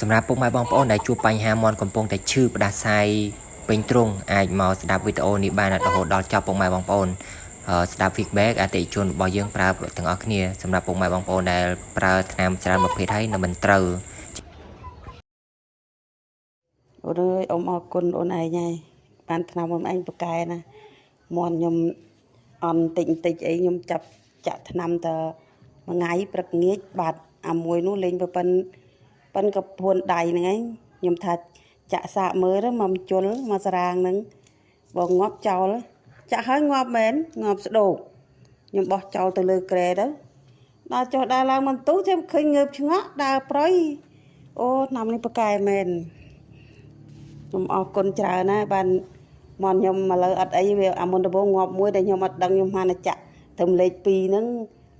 สำหรับพวกไม้บองปอนได้จูบปัญหามอนกำปงแต่ชื่อประดาไซเป็นตรงอาจมาสดับวิดีโอนี้บ้านเราดอจับพวกไม้บองปอนสดับฟีดแบ็กอาติชนบอยยังปราบถึงออกเนี่ยสำหรับพวกไม้บองปอนได้ปราบทำจานประเภทให้นำมันเตอโอ้ยอมออกคนโอนไอไงบ้านทำอมอันประกายนะมอนยมอ่อนติ่งติ่งไอยมจับจะทำแต่มาไงประเงี้ยบาดมวยนู้นเล่นไปเป็นกับพวนใดนึงไงยมทัดจะสะมือแล้วมันจุลมาสรางนึงบอกงอบเจ้าแล้วจะให้งอบเหม็นงอบสะดุยมบอกเจ้าตัวเลือเกรดแล้วดาจอดาลางมันตู้จะเคยเงือบชะงะดาปล่อยโอ้นำในประกายเหม็นខ្ញុំអរគុណច្រើនណាស់បានមកខ្ញុំមកលើអត់អីវាអាមុនដំបូងងាប់មួយដែលខ្ញុំអត់ដឹងខ្ញុំហានចាក់ត្រឹមលេខ2ហ្នឹង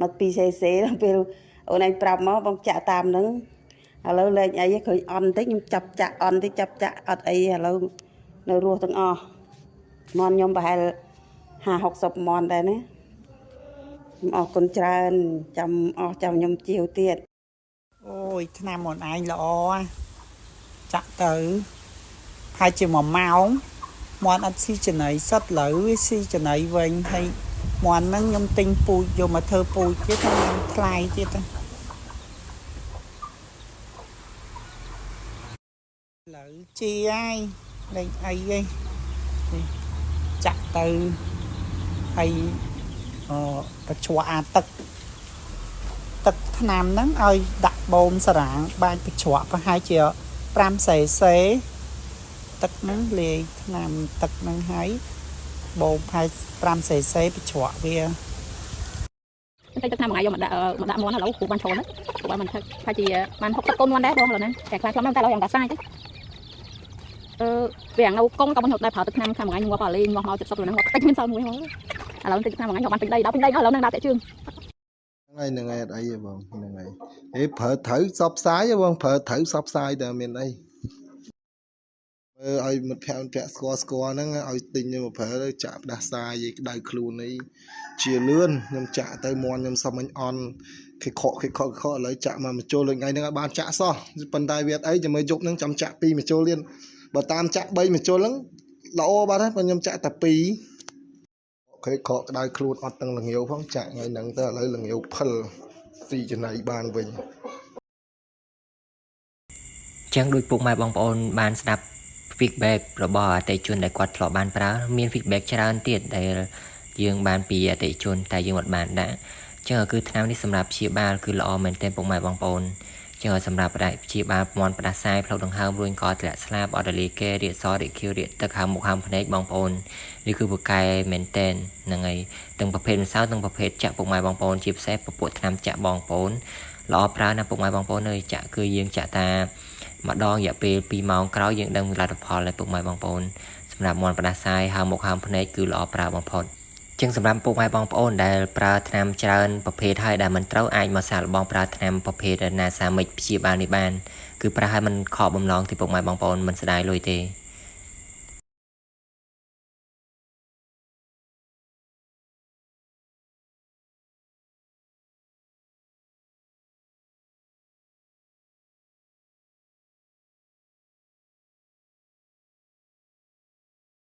មក2 cc ដល់ពេលអូនឯងប្រាប់មកបងចាក់តាមហ្នឹងឥឡូវលេខអីឃើញអន់តិចខ្ញុំចាប់ចាក់អន់តិចចាប់ចាក់អត់អីឥឡូវនៅរស់ទាំងអស់មកខ្ញុំប្រហែល50-60ម៉ន់ដែរណាខ្ញុំអរគុណច្រើនចាំអស់ចាំខ្ញុំជាវទៀតអូយឆ្នាំអូនឯងល្អចាក់ទៅហើយជាមួយម៉ោងមន់អត់ស៊ីចំណីសុទ្ធលើវាស៊ីចំណីវិញហើយមន់ហ្នឹងខ្ញុំទិញពូជយកមកធ្វើពូជទៀតខ្ញុំថ្លៃទៀតលើជីហើយលេងអីហីចាក់ទៅហើយបច្ច្រាអាទឹកថ្នាំហ្នឹងឲ្យដាក់បូមសារាងបាញ់បច្ច្រាប្រហែលជា5 ccទឹកហ្នឹងលាយថ្នាំទឹកហ្នឹងហើយបូមផាយ5 cc បច្ច្រាក់វាទឹកថ្នាំមួយថ្ងៃយកមកដាក់មាន់ឥឡូវគ្រូបានឈរហ្នឹងគ្រូបានមិនថាជាបាន60កូនមាន់ដែរបងឥឡូវហ្នឹងតែខ្លាំងៗតែឥឡូវយ៉ាងតែសាយទៅវាយ៉ាងនៅកងក៏មិនដែរប្រើទឹកថ្នាំមួយថ្ងៃងាប់អលេងងាប់មក70ហ្នឹងងាប់តិចមានសល់មួយហ្នឹងឥឡូវទឹកថ្នាំមួយថ្ងៃយកបានពេញដីដល់ពេញដីឥឡូវហ្នឹងដាក់តែជើងហ្នឹងហើយអត់អីទេបងហ្នឹងហើយហេប្រើត្រូវសពផ្សាយបងប្រើត្រូវសពផ្សាយតែមានអីឲ្យមិត្តភក្តិស្គាល់ហ្នឹងឲ្យទិញមកប្រើទៅចាក់ផ្ដាសាយក្តៅខ្លួននេះជាលឿនខ្ញុំចាក់ទៅមាន់ខ្ញុំសុំអញអន់គេខកឥឡូវចាក់មកបញ្ចូលថ្ងៃហ្នឹងឲ្យបានចាក់សោះប៉ុន្តែវាអីចាំមើលយប់ហ្នឹងចាំចាក់2បញ្ចូលលៀនបើតាមចាក់3បញ្ចូលហ្នឹងល្អបាត់ហើយបើខ្ញុំចាក់តែ2គេខកក្តៅខ្លួនអត់ទាំងល្ងាវផងចាក់ថ្ងៃហ្នឹងទៅឥឡូវល្ងាវភិលស៊ីចំណៃបានវិញចឹងដូចពុកម៉ែបងប្អូនបានស្ដាប់feedback របស់អតិថិជនដែលគាត់ធ្លាប់បានប្រើមាន feedback ច្រើនទៀតដែលយើងបានពីអតិថិជនតែយើងអត់បានដាក់ចឹងគឺថ្នាំនេះសម្រាប់ព្យាបាលគឺល្អមែនទែនពុកម៉ែបងប្អូនចឹងសម្រាប់ព្យាបាលមាន់ផ្ដាសាយផ្លូវដង្ហើមរួញកធ្លាក់ស្លាប់អត់រលាយកែរាកសរាកខៀវរាកទឹកហើមមុខហើមភ្នែកបងប្អូននេះគឺពូកែមែនទែនហ្នឹងហើយទាំងប្រភេទម្សៅទាំងប្រភេទចាក់ពុកម៉ែបងប្អូនជាពិសេសពពួកថ្នាំចាក់បងប្អូនល្អប្រើណាស់ពុកម៉ែបងប្អូនអើយចាក់គឺយើងចាក់តាម្ដងរយៈពេល2ម៉ោងក្រោយយើងដឹងលទ្ធផលហើយពុកម៉ែបងប្អូនសម្រាប់មាន់ផ្ដាសាយហើមមុខហើមភ្នែកគឺល្អប្រើបំផុតចឹងសម្រាប់ពុកម៉ែបងប្អូនដែលប្រើថ្នាំច្រើនប្រភេទហើយដែលមិនត្រូវអាចមកសាកល្បងប្រើថ្នាំប្រភេទណាសាមិចព្យាបាលនេះបានគឺប្រើឲ្យมันខកបំណងទីពុកម៉ែបងប្អូនមិនស្ដាយលុយទេ